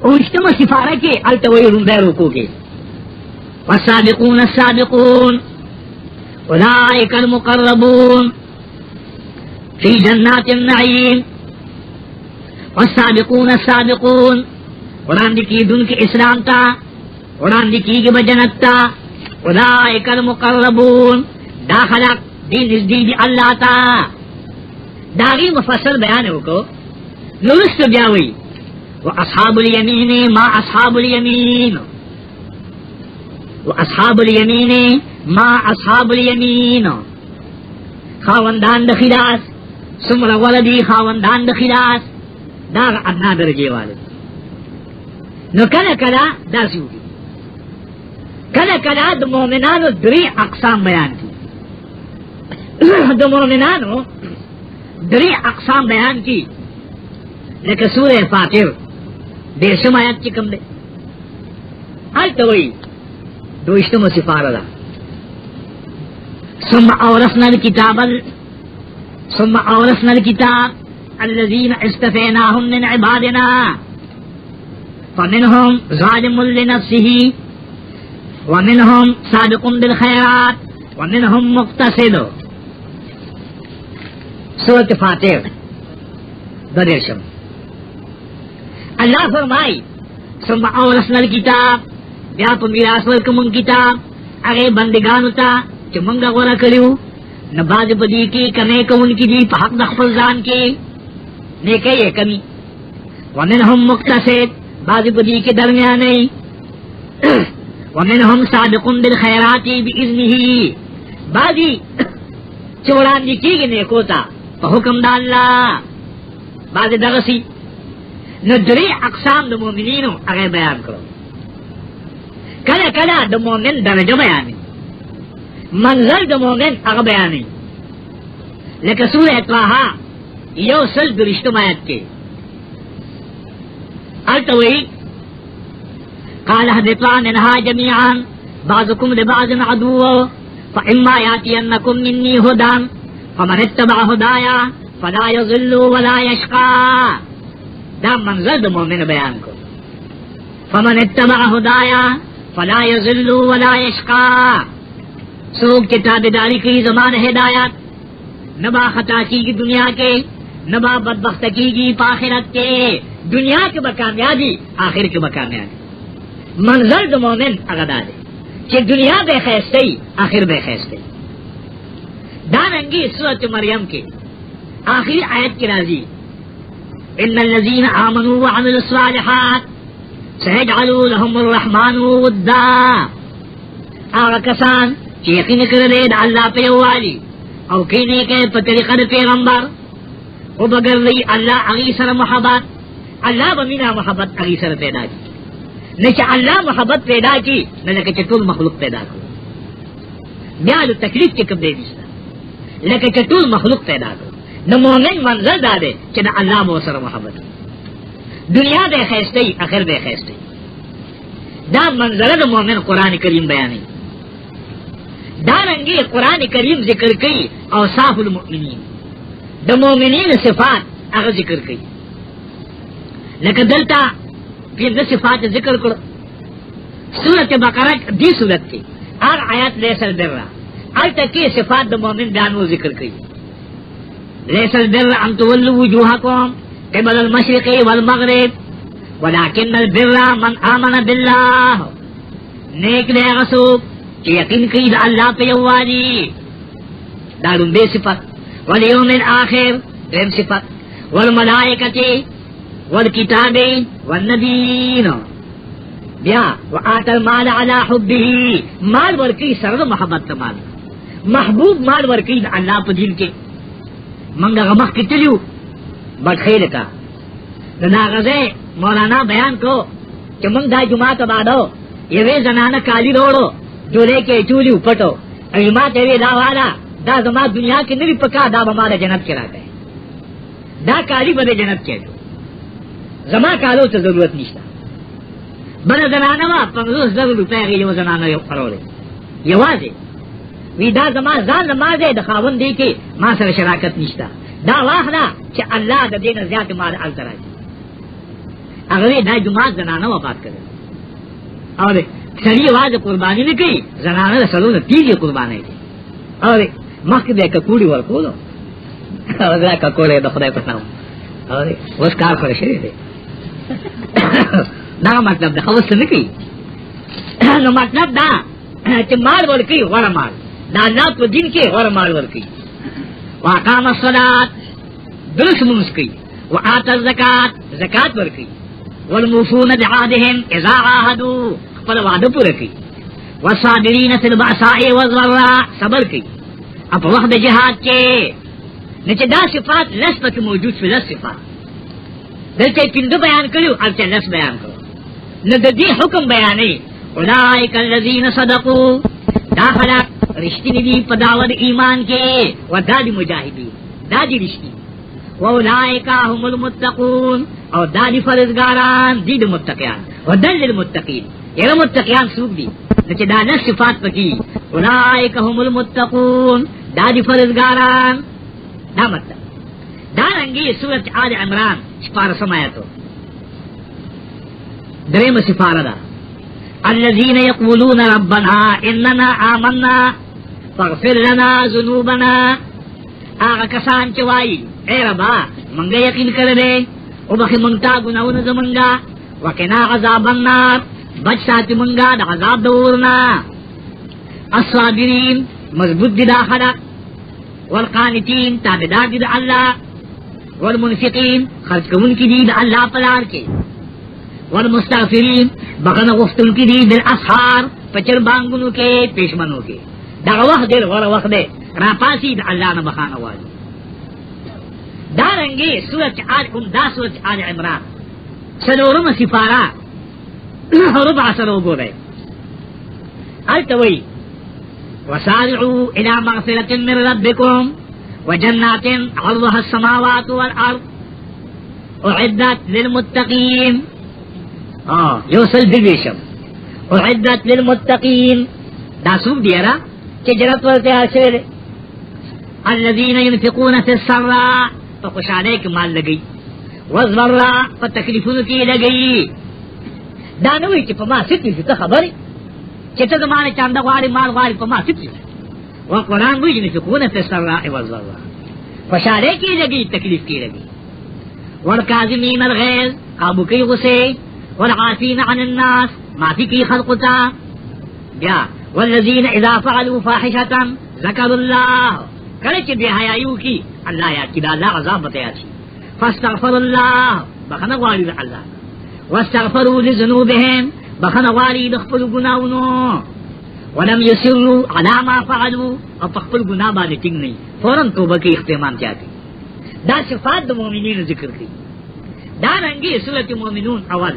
اور اشتم سفارہ کے التوئی رندہ رکو کے والسابقون السابقون اولئک المقربون فی جنات النعیم والسابقون السابقون قرآن کی دن کے اسلام تا قرآن کی گی بجنت تا اولئک المقربون داخلق دین نزدیک اللہ تا داغی مفصل بیان کو نرست بیاوی واصحاب الیمین ما اصحاب الیمین واصحاب الیمین ما اصحاب الیمین خاوندان دخلاس سمر ولدی خاوندان دخلاس داغ ادنا درجے والے نو کلا کلا داسی ہوگی کلا کلا دو مومنانو دری اقسام بیان کی دو مومنانو دری اقسام بیان کی لیکن سورہ فاتر دیر شم آیات چکم دے حال توئی دو اشتم سفار دا ثم اورثنا الكتاب الذين استفيناهم من عبادنا فمنهم ظالم لنفسه ومنهم سابق بالخيرات ومنهم مقتصد سورة فاتر درشم اللہ فرمائی ثم اورثنا الكتاب بیا پا میراث ورکمون کتاب اگے بندگانو تا چی منگا غورا کریو نباز بدی کی کمی کون کی دی پا حق دخفل زان کی نیکے یہ کمی ومنہم مقتصد باز بدی کے درمیانی ومنہم سابقون بالخیراتی بإذنہی بازی چوران دی کی گی نیکوتا پا حکم دا اللہ باز درسی ندری اقسام دو مومنینو اگے بیان کرو کلا کلا دو مومن درجہ بیانی منزل دو مومن اگے بیانی لیکن سورہ طٰہٰ یو سل درشتم آیت کے التوئی قال اهبطوا منها جميعا بعضكم لبعض عدو فإما يأتينكم مني هدى فمن اتبع هدايا فلا يضل ولا يشقى دا منزل دو مومن بیان کو فمن اتبع هدايا فلا يضل ولا يشقى سوک کتابداری کی زمان ہدایت نبا خطا کی گی دنیا کے نبا بدبخت کی گی پاخرت کے دنیا کے بکامیابی آخر کے بکامیابی منظر دو مومن اغدا دے کہ دنیا بے خیستی آخر بے خیستی دارنگی سورۃ مریم کے آخری آیت کی راضی ان الذین آمنوا وعملوا الصالحات سيجعل لهم الرحمن ودا آغا کسان چی یقین کردے دا اللہ پہ والی او کینے کے پتریقہ دا پیغمبر او بگر لی اللہ اغی سر محبت اللہ بمینا محبت اغی سر پیدا کی نیچہ اللہ محبت پیدا کی نلکہ چطول مخلوق پیدا کرو بیالو تکلیف کے کب دے دیستا لیکن چطول مخلوق پیدا کرو نو مومن منظر دادے چنا اللہ موسر محبت دنیا بے خیستی اخر بے خیستی دا منظر دا مومن قرآن کریم بیانی دارنگی قرآن کریم ذکر کی اوصاف المؤمنین دا مومنین صفات اگر ذکر کی لیکن دلتا پھر دا صفات ذکر کرو سورت بقرہ دی سورت کی اور آیات لیسل برہ آلتا کی صفات دا مومن بیانو ذکر کی لیسل برہ ان تولو وجوہکم قبل المشرق والمغرب ولكن البر من آمن بالله نیک دے غصوب کہ یقین کی دا اللہ پہ یوانی دارن بے صفت والیوم الآخر دیم صفت والملائکتی والکتاب والنبیین بیا وآت المال على حبه مال ورکی سرد محبت مال محبوب مال ورکی دا اللہ پہ دین کے منگا غمخ کی تلیو بخیر کا ناغذے مولانا بیان کو کہ منگ دا جماعت بادو یہ زنانا کالی روڑو جو لے کے چولی پٹو جماعت یہ دا والا دا زما دنیا کی نری پکا دا بمارا جنت کرا گئے دا کالی بڑے جنت کے زما کالو تو ضرورت نشتا بڑا زنانا وا 50,000 روپے گئی وہ زنانا کروڑے یہ واضح وی دا زما زان نمازے دخاون دے کے ماں سر شراکت نشتا دا واخنا کہ اللہ دا دین زیادہ مال التراج هغه دا جمعه زنانه وفات کړه اور سړي واځ قرباني نه کوي زنانه سره تیږي قرباني کوي اور مخکې د ککوړي ورکولو او دا ککوړې د خدای په نام اور اوس کار کړی شي دی دا مطلب د خلاص نه کوي نو مطلب دا چې مال ورکوي غوړ مال دا الله په دین کې غوړ مال ورکوي واقام الصلاة درس منس کوي وآت الزکات زکات ورکوي والموفون بعهدهم اذا عاهدوا خپل وعده پوره کوي والصابرین فی البأساء والضراء صبر کوي په وخت د جهاد کې نه چې دا صفات لس پکې موجود شي لس صفات دلته پنځه بیان کړو البته لس بیان کړو نو د دې حکم بیانې اولئک الذین صدقوا دا خلق رښتینی دي په دعوت ایمان کې ودادي مجاهدین دا دي رښتینی واولئک هم المتقون او دا دي فرزګاران دي د متقین ودل للمتقین یره متقین څوک دي چې دا نه صفات پکې اولئک هم المتقون دا دي فرزګاران دا مطلب دا رنګي سورۃ آل عمران 14 آیاتو دریم سفاره دا الذين يقولون ربنا اننا آمنا فاغفر لنا ذنوبنا آغا کسان چې وایي اے ربا منګه یقین کړل او بخې مونږه ګناونه زمونږه وکنا عذاب النار بچ ساتي مونږه د عذاب دورنا الصابرین مضبوط دي داخله والقانتين تابعدار دي الله والمنفقين خرج کون کی دي الله پلار کې والمستغفرين بغنا غفتن کی دي بالاسحار پچر بانګونو کې پېشمنو کې دا وخت دی ور وخت دی را پاسي د الله نه بخانه واجب دا رنګي سورۃ آل عمران سلورم سفارا ربع سلو ګورئ التوي وسارعوا الى مغفرة من ربكم وجنات عرضها السماوات والارض اعدت للمتقين يوصل بالبيشم اعدت للمتقين دا سوق ديارا كجرت ورتها شير الذين ينفقون في السراء فخش عليك مال لگئی والضراء فتكلفون کی لگئی دا نوی چی پا ما ستنی تا خبری چی تا زمان چاندہ غواری مال غواری پا ما ستنی وقرآن وی ينفقون في السراء والضراء خوش عليك کی لگئی تکلیف کی لگئی والکاظمین الغیظ قابو کی غصے والعافین عن الناس معافی کی خلقتا بیا والذین اذا فعلوا فاحشة ذکروا اللہ کلچ بے حیائیو کی اللہ یاد کی دا اللہ عذاب بتایا چی فاستغفر اللہ بخنا غواری دا اللہ واستغفروا لذنوبهم بخنا غواری دخپل گناونو ولم يسروا على ما فعلوا او پخپل گناہ باندې ټینګ نه فوراً توبه کې اختمام چاہتے دا صفات د مؤمنین ذکر کی دا رنگی سورۃ المؤمنون اول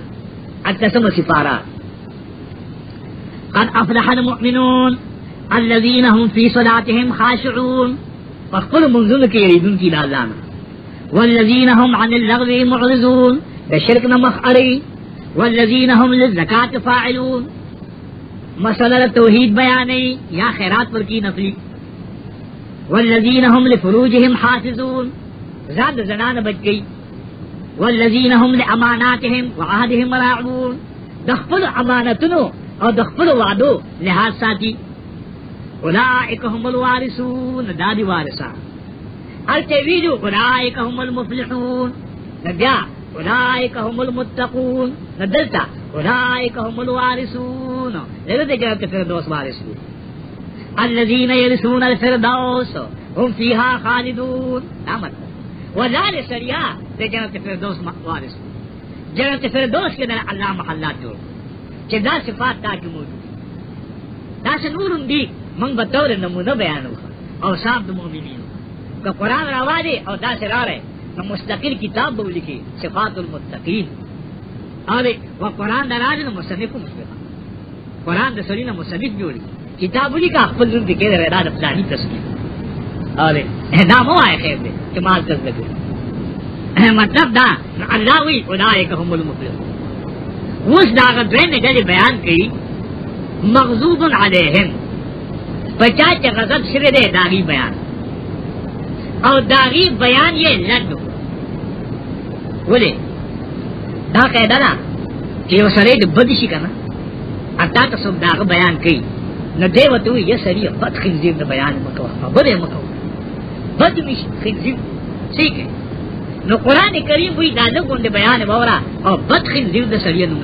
اتسم سفارات قد افلح المؤمنون الذين هم في صلاتهم خاشعون فقل منزل کی یریدون کی لازانا والذين هم عن اللغو معرضون بشرکنا مخعری والذين هم للزکاة فاعلون مسئلہ توحید بیانی یا خیرات پر کی نفلی والذین هم لفروجهم حافظون زاد زنان بچ گئی والذین هم لاماناتهم وعهدهم راعون دخل امانتنو اور دخل وعدو لحاظ ساتھی اولئک هم الوارثون دادی وارثان التویدو اولئک هم المفلحون نبیا اولئک هم المتقون ندلتا اولئک هم الوارثون لذا جنت فردوس وارثون الذين يرثون الفردوس هم فيها خالدون نعمت وذال سریا جنت فردوس وارثون جنت فردوس کے در اللہ محلات جوڑ کہ دا صفات دا کی موجود دا سے نورم دی من بطور نمونہ بیانو اور صاحب دا مومنین کہ قرآن روا دے اور دا سے را رہے مستقل کتاب بو لکھی صفات المتقین اور وہ قرآن دراج نہ مصنف مصنف قرآن دسوری نہ مصنف جوڑی کتاب لکھا خپل ذل دکھے دے رہا دفلانی تصویر اور نامو آئے خیر دے کمال تصدق مطلب دا اللہ وی اولئک هم المفلحون اس داغت دوین نے جلے بیان کی مغضوب علیہم پچاچ غضب شر دے داغی بیان اور داغی بیان یہ لڈو بولے دا قاعده ده چې یو سړی د بد شي کنه اته تاسو دا بیان کوي نو دی وته یې سړی بد خنزیر د بیان مکو خبره مکو بد مش خنزیر ٹھیک ہے نو قران کریم وی دا له غونډه بیان وورا او بد خنزیر د سړی نو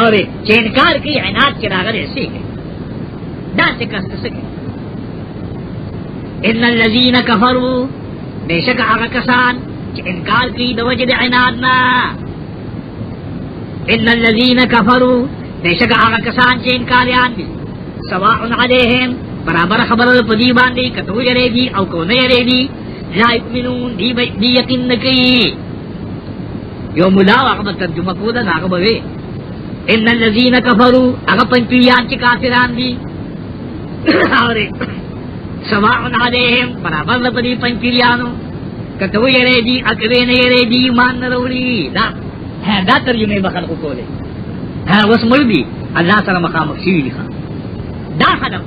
اور چې انکار کوي عناد چې راغلی سی دا څه کس څه ان الذين كفروا بیشک هغه کسان چې انکار کوي د وجه د عناد نه ان الذين كفروا بیشک هغه کسان چې انکاریان دي سواء علیهم برابر خبر په دی باندې کتو یریږي او کو نه یریږي لا یؤمنون دی یقین نکي یو مولا هغه ترجمه کوله هغه به ان الذين كفروا هغه پنځیان چې کافران دي اوري سواء علیهم برابر په دی پنځیانو کتو یریږي اکوي نه یریږي مان نه وروړي دا ترجمه به خلکو کوله وس مړدي الله تعالی مخامخ شي ښه دا خلک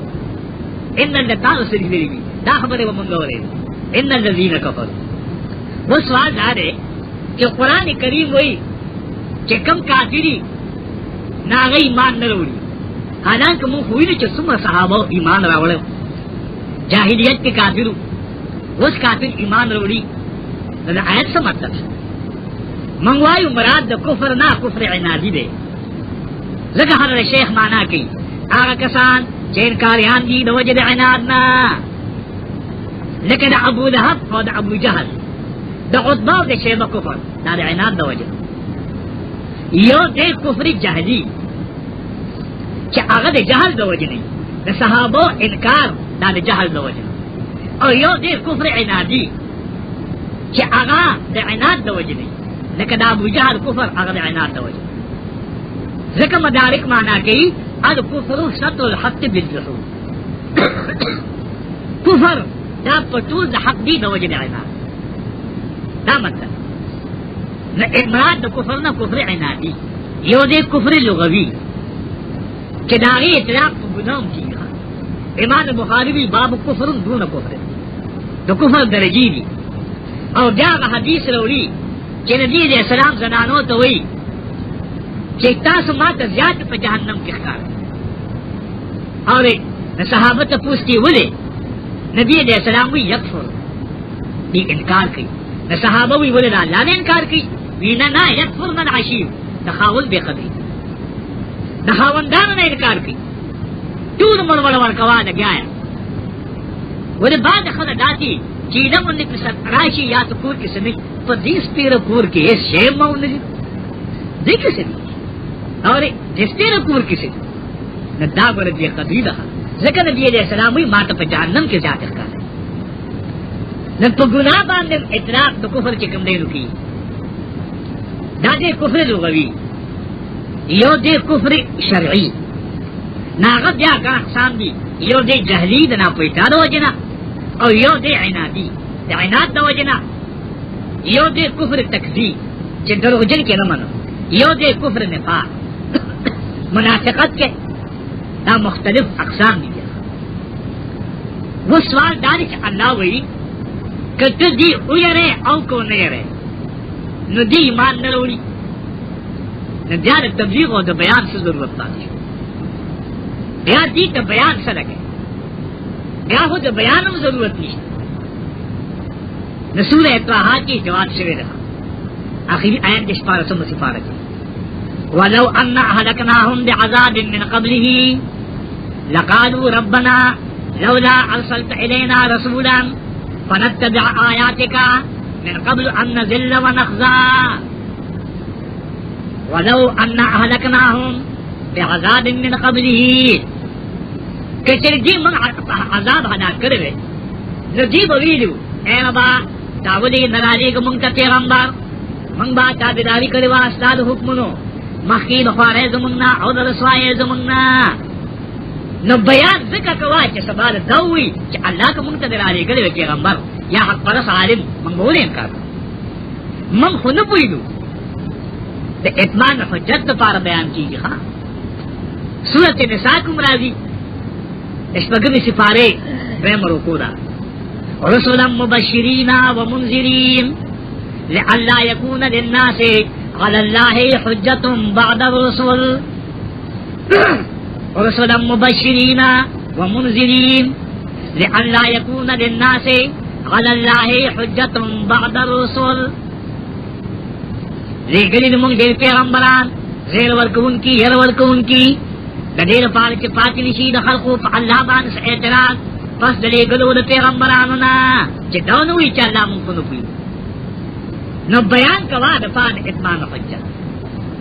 ان الذين سجدوا دا خبره ومنګ وره ان الذين كفروا وسوال داره چې قران کریم وایي چې کم کافری ناغه ایمان نه وروړي حالانکه مو ویل چې څومره صحابه ایمان راوړل جاهلیت کې کافرو وس کافر ایمان وروړي دا آیت څه مطلب من وایو مراد د کفر نه کفر عنادی دی لکه هر شیخ معنا کوي هغه کسان چې انکاریان دي د وجه د عناد نه لکه د ابو لهب او د ابو جهل د عتبه او د شیبه کفر دا د عناد د وجه یو د کفر جهلی چې هغه د جهل د وجه نه د صحابه انکار دا د جهل د وجه او یو د کفر عنادی چې هغه د عناد د وجه نه لکه د ابو جهل کفر هغه د عناد د وجه ذکر مدارک معنی کئی اد کفر سطر الحق بالجحود کفر دا پتول دا حق دی دا وجد عناد دا مطلب نا امراد دا کفر نا کفر عنادی یو دے کفر لغوی کہ داغی اطلاق پا گناہم کی امام بخاری بھی باب کفر دون کفر دا کفر درجی دی او جاغ حدیث روڑی کہ نبی علیہ السلام زنانو تو وی چې تاسو ما ته زیات په جهنم کې ښکار اور صحابه ته پوښتنه ولې نبی دې اسلام وی یکفر دې انکار کوي صحابه وی ولې الله نه انکار کوي وینا نه یکفر من عشیر د خاول به قدرې د خاوندانو نه انکار کوي ټول مړ ورکوا نه ګیا ولې بعد خلک داتي چې دمن په راشي یا تو کور کې سمې په دې سپیره کور کې شی مونږ دې کې سمې اور جس تیرے کور کسی نہ دا بر دی قدری دا ذکر نبی علیہ السلام وی ما ته په جهنم کې ذات ښکار نہ تو گناہ باندې اطلاق د کفر کې کم دی نو کی دا دې کفر لغوی یو دې کفر شرعی ناغه بیا کا اقسام دي یو دې جهلی د نه پېټا د وجنا او یو دې عنادی د عناد د وجنا یو دې کفر تکذیب چې دروغجن کې نه منو یو دې کفر نفاق منافقت کے دا مختلف اقسام دی وہ سوال داری چا اللہ وی کہ تو دی اویرے او کو نیرے نو دی ایمان نروڑی نو دیار تبلیغ و دا بیان سے ضرورت پاتی بیا دی تا بیان سے لگے بیا ہو دا بیانم ضرورت نہیں نو سورہ اطلاحات کی جواب سے رہا آخری آیت جس پارسم سفارت ولو ان اهلكناهم بعذاب من قبله لقالوا ربنا لولا ارسلت الينا رسولا فنتبع آياتك من قبل ان نذل ونخزى ولو ان اهلكناهم بعذاب من قبله کچر جی من عذاب ہدا کرے نجیب ویلو اے ربا داولی نراجی کو منتا پیغمبر من با تابداری کرے واسطہ حکمنو مخی بخوارے زمنگنا او در رسوائے زمنگنا نو بیان ذکر کوا چه سبال دووی چه اللہ کا منتظر آلے گلے وی پیغمبر یا حق پرس عالم من بولے انکار من خود پویدو دا اتمان حجت پار بیان کیجی خواہ سورت نساء کم راضی اشپگمی سفارے بیم روکو دا رسولا مبشرین و منذرین لئلا یکون للناس علی اللہ حجت بعد الرسل رسلا مبشرین ومنذرین لئلا یکون للناس علی اللہ حجت بعد الرسل. لیکن منگ دیر پیغمبران زیر ورکون کی یر ورکون کی دیر پار چی پاتی نشی دا خلقو پا اللہ بانس اعتراض پس دلے گلو دا پیغمبرانونا چی دونوی چا اللہ منکنو پوی نو بیان کوا دفاع دا اتمان حجت.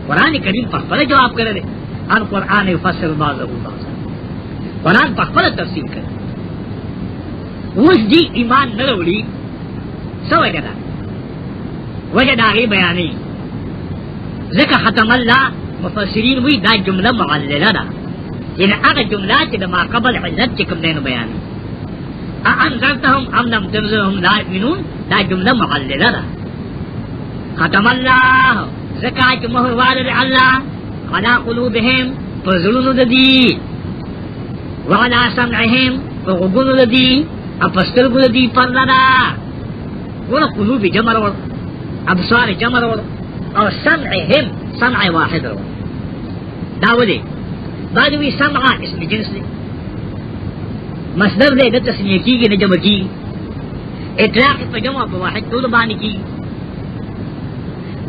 قرآن کریم پخبر جواب کرده ان قرآن یفسر بعضه بعضا قرآن پخبر تفسیر کرده. اس دی ایمان نروڑی سو وجہ دا وجہ داغی بیانی ذکر ختم اللہ مفسرین وی دا جملہ معللہ دا یعنی اگر جملہ چی دا ما قبل علت چکم دینو بیانی انذرتهم ام لم تنذرهم لا یؤمنون دا جملہ معللہ دا. ختم اللہ ذکر چی مہر والد اللہ علا قلوبهم فظلون دی وعلا سمعهم فغبون دی اپستر گل دی پر لدا گل قلوب جمر ور ابصار جمر ور اور سمعهم سمع واحد رو داودے بعدوی سمع اسم جنس دے مصدر دے دا تسنیہ کی گی نجمع کی اطلاق پا جمع پا واحد طول بانی کی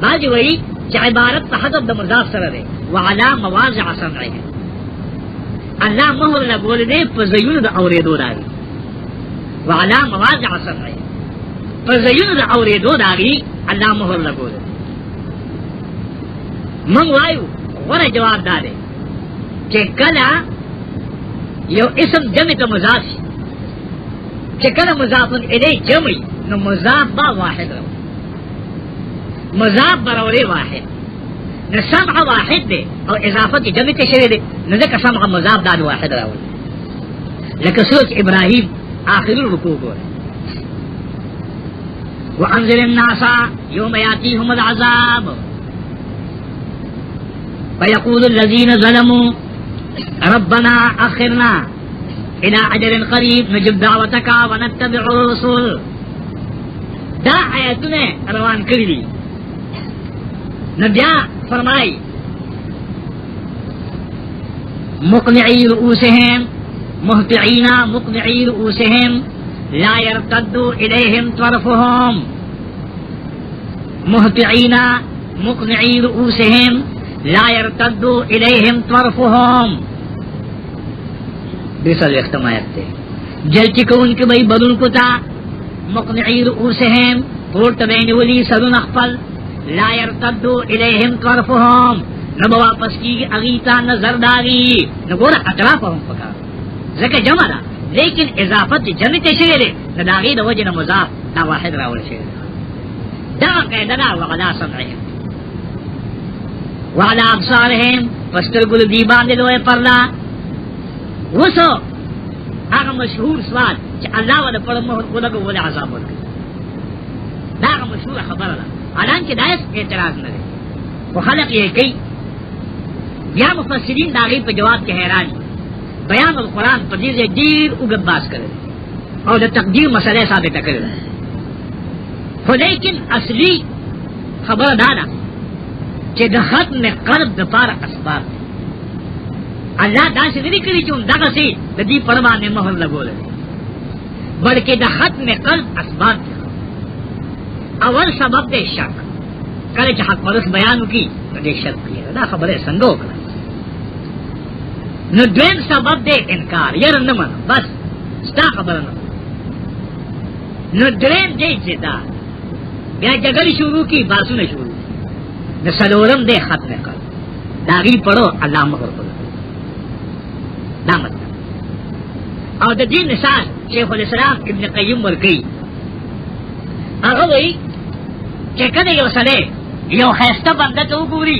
بعدوی چا عبارت پا حضب دا مضاف سر دے وعلا مواضع سمعهم اللہ مہر لگول دے پا زیون دا اوریدو داری وعلا مواضع سمعهم پا زیون دا اوریدو داری اللہ مہر لگول دے. من وایو غره جواب داده چې کله یو اسم جمع ته مضاف شي چې کله مضاف الیه جمع نو مضاف با واحد رو مضاف بروري واحد نو سمع واحد دی او اضافه کې جمع ته شوی دی نو ځکه سمع مضاف داد واحد راوړي لکه سورۃ ابراهیم آخر الرکوع ګوره وانذر الناس یوم یاتیهم العذاب فيقول الذين ظلموا ربنا أخرنا إلى أجل قريب نجب دعوتك ونتبع الرسل. دا آیتونه روان کړی نبیا فرمای مقنعي رؤوسهم مهطعين مقنعي رؤوسهم لا يرتد إليهم طرفهم مهطعين مقنعي رؤوسهم لا يرتد إليهم طرفهم. بیسل اختمایت تے جلچی کو ان کے بھئی بدن کو تا مقنعی رؤوسهم پورت بین ولی سرن اخفل لا يرتد إليهم طرفهم نبا واپس کی اغیتا نظر داری نگورا اطرافهم پکا زکا جمع دا لیکن اضافت جمع تے شیرے نداغی دا وجن مضاف دا واحد راول شیرے دا قیدنا وعلا سمعهم وعلا ابصارهم پستر گل دیبان دلوئے پرلا وسو آغا مشہور سوال چا اللہ والا پر مہر قلقو ولی عذاب ورکا دا آغا مشہور خبر اللہ حالانکہ دائس اعتراض نہ دے وہ خلق یہ کئی یا مفسرین داغی پہ جواب کے حیرانی بیان القرآن پر دیزے دیر اگت باز کرے اور دا تقدیر مسئلہ ثابت کرے خو لیکن اصلی خبر دانا کہ دا ختم قلب دا پارا اسباب دے اللہ دا سے نہیں کری چون دا سے دا دی پروانے مہر لگو لے بلکہ دا ختم قلب اسباب دے اول سبب دے شک کل چا حق پرس بیانو کی نو دے شک کیا دا خبر ہے سنگو کرا نو دوین سبب دے انکار یر نمان بس ستا خبر نو درین دے جدا بیا جگل شروع کی باسو نے شروع نو سلورم دے ختم قلب داغی پڑھو اللہ مغر پڑھو دا مطلب اور دا دین مثال شیخ الاسلام ابن قیم ورکی اگوئی کہ کدے یو سلے یو خیستہ بندہ تو گوری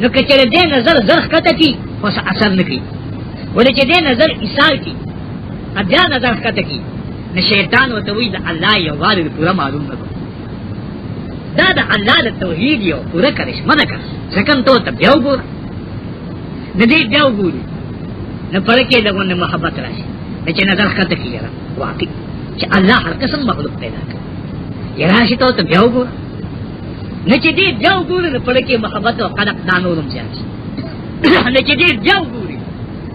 نو کچر دے نظر زرخ کتا کی خوص اثر نکی ولی چے دے نظر اثار کی ادیا نظر کتا کی نو شیطان و توی دا اللہ یو والد پورا معلوم نکو دا اللہ دا توحید یو پورا کرش مدکا سکن تو تا بیو گورا نو دے بیو گوری نو پرکے لگون نے محبت راشی نچے نظر خط کی یرا واقعی چے اللہ ہر قسم مخلوق پیدا کر یہ راشی تو بیاو گورا نچ دې جو ګور په لکه محبت او قلق دانورم زیات نچ دې جو ګوري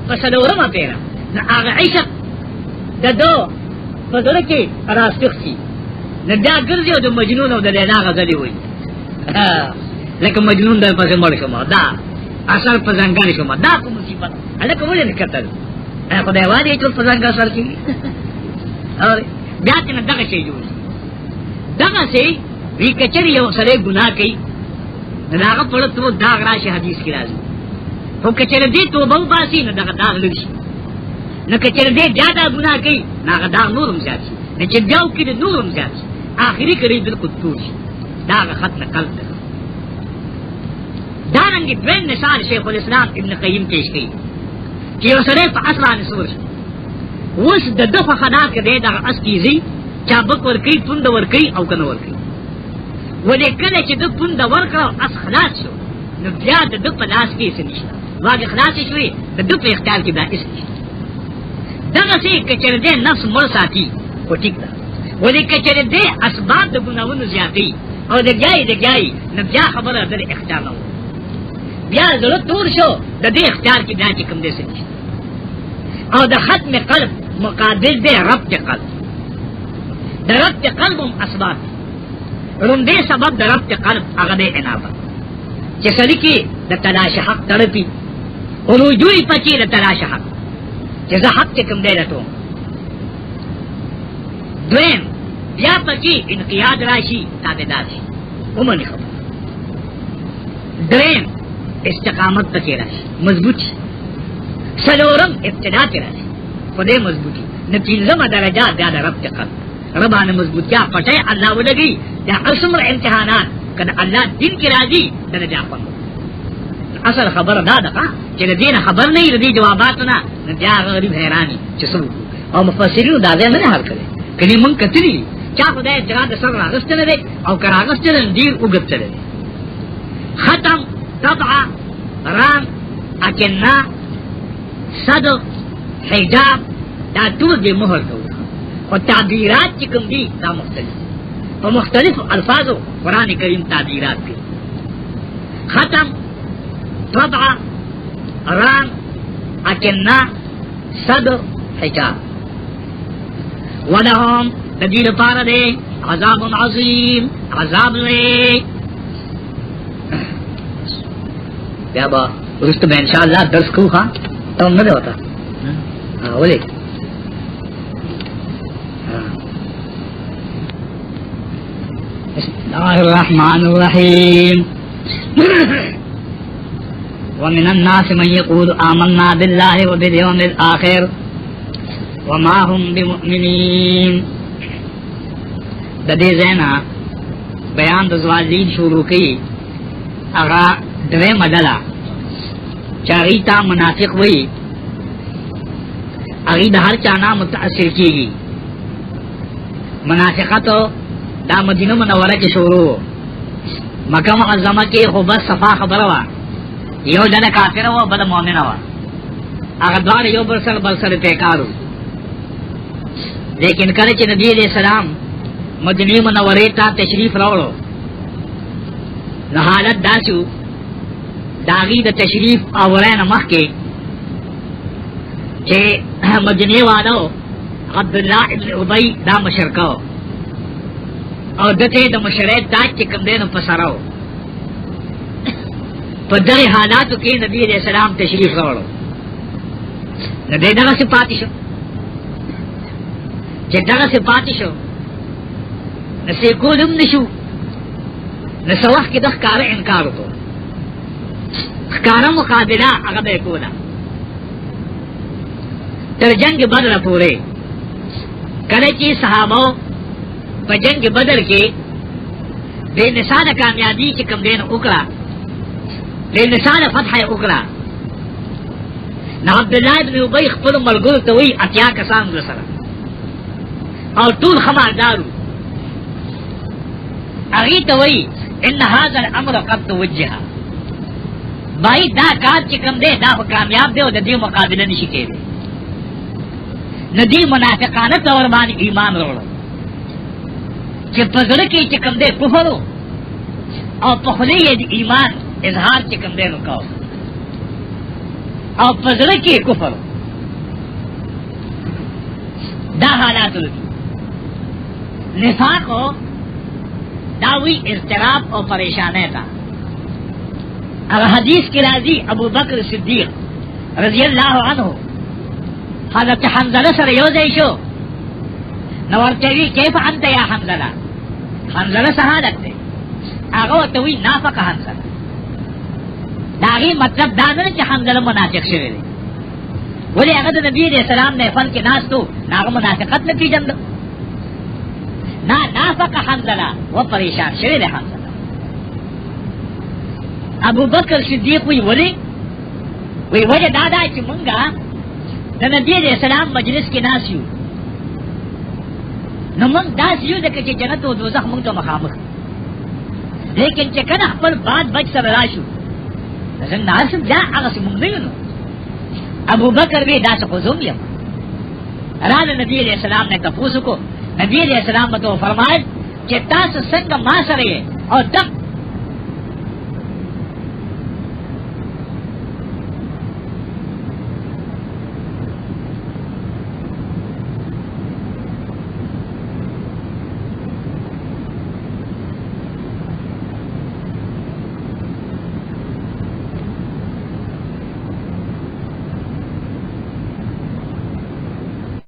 فسلورما پیرا نه هغه عشق ددو په دغه کې راستخسي نه دا ګرځي او د مجنون او د لیلا غزلي وي لکه مجنون در پسې مړ شوم دا اثر په ځنګل شوم دا کوم مصیبت الکه ولې نه کتل خدای وایي ټول په ځنګل سره کې اور بیا څنګه دغه شی جوړ دغه شی وی کچری یو سره ګناه کوي نه هغه په تو داغ راشي حدیث کې راځي خو کچری دې توبه وباسي نه دغه داغ لږ شي نه کچری دې زیاده ګناه کوي نه هغه داغ نورم زیات شي نه چې جاو کې نورم زیات شي آخري کړي بالکل ټول شي داغ ختم قلب دارنگی دوین مثال شیخ الاسلام ابن قیم پیش کی کہ وہ سرے پا اصلان سور وس د دفع خدا کے دے دا اس کیزی چابک ورکی پند ورکی او کن ورکی ولی کلے چی دو پند ورکا اس خلاص شو نو بیا د دو پلاس کی اسے نشتا واقع خلاص شوی د دو پا اختیار کی بیا اس نشتا دغه سے کچر دے نفس مر ساتی کو ٹک دا ولی کچر دے اسباب د گناون زیادی او دگیائی نو بیا خبر در اختیار نو بیا ضرورت دور شو د دې اختیار کې بیا چې کوم دې سنشي او د ختم قلب مقابل دې ربط قلب د ربط قلب هم اسباب روندې سبب د ربط قلب هغه دې انابه چې سړي کې د تلاش حق تړپي او رجوع پچې د تلاش حق چې زه حق کې کوم دې راټو دویم بیا پچې انقیاد راشي تابعدار شي ومني خبر دریم استقامت پکې راشي مضبوط سلورم ابتدا کې راشي خدای مضبوطی نتیجه درجه بیا د رب قلب ربانه مضبوطیا پټه الله ولګي دا اسمر امتحانات کله الله دین کې راځي درجه په اصل خبر دا ده چې دین خبر نه لري جواباتونه نه بیا غریب حیرانی چې څه او مفسرین دا ځای نه حل کړي کله مونږ کتلی چا خدای جراد سر راغستنه دي او کراغستنه ډیر وګتل ختم طبعا رام اکنا صدر حجاب دا ټول دې مهر کوي او تعبیرات چې کوم دي دا مختلف په مختلف الفاظو قران کریم تعبیرات کوي ختم طبعا رام اکنا صدر حجاب ولهم دې لپاره دې عذاب عظیم عذاب لري بیا با رست میں انشاءاللہ درس کو خواہ تو نہ ہوتا بولے بسم اللہ الرحمن الرحیم ومن الناس من يقول آمنا بالله وباليوم الآخر وما هم بمؤمنين ددی زینا بیان دزوالین شروع کی اغا دوے مدلا چاگی تا منافق وی اگی دا ہر چانا متاثر کی گی منافقتو دا مدینہ منورہ کی شروع مکہ معظمہ کی خوبت صفا خبروا یو دن کافر و بد مومن و اگر دوار یو برسر پیکارو لیکن کرچ نبی علیہ السلام مدینہ منورہ تا تشریف روڑو نحالت داسو داغی دا تشریف اولین مخ کے چھے مدنی والو عبداللہ ابن عبی دا مشرکو او دتے دا مشرک تاج چکم دینو پسراو پا در حالاتو کے نبی علیہ السلام تشریف روڑو نبی دغا سے پاتی شو چھے دغا سے پاتی شو نسے کولم نشو نسوخ کی دخ کار انکارو تو کارا مقابلہ اغب کولا تر جنگ بدر پورے کلے کی صحابہ پا جنگ بدر کے بے نسان کامیابی کی کم دین اکڑا بے نسان فتح اکڑا نا عبداللہ ابن عبی خپل ملگل توی اتیا کسان رسرا اور طول خماردارو اغی توی ان هذا الامر قد توجہ بھائی دا کار چکم دے دا کامیاب دے او دا دی مقابلہ نشی کے دے ندی منافقانت اور بان ایمان روڑو چی پزر کی چکم دے کفرو اور پخلی ایمان اظہار چکم دے نکاو اور پزر کی کفر دا حالات لگی نفاق ہو داوی اضطراب اور پریشانے تھا. اب حدیث کی راضی ابو بکر صدیق رضی اللہ عنہ حضرت حنزلہ سر یوزے شو نورتوی کیف انت یا حنزلہ حنزلہ سہادت دے آگو توی نافق حنزلہ داغی مطلب دانر چا حنزلہ منافق شوئے دے ولی اگر نبی علیہ السلام نے فن کے ناس تو ناغ منافقت نتی جند نا نافق حنزلہ وہ پریشان شوئے دے حنزلہ. ابو بکر صدیق وی ولی وجہ دادا چی منگا دا نبی علیہ السلام مجلس کی ناس یو نو منگ داس یو دکا چی جنت و دوزخ منگ تو مخامخ لیکن چکن اخبر بعد بچ سر راشو نزن ناسم دا اغس منگ نیو نو ابو بکر بھی دا سخوزوم یم راد نبی علیہ السلام نے تفوسو کو نبی علیہ السلام تو فرمائے کہ تاس سنگ ما سرے اور دق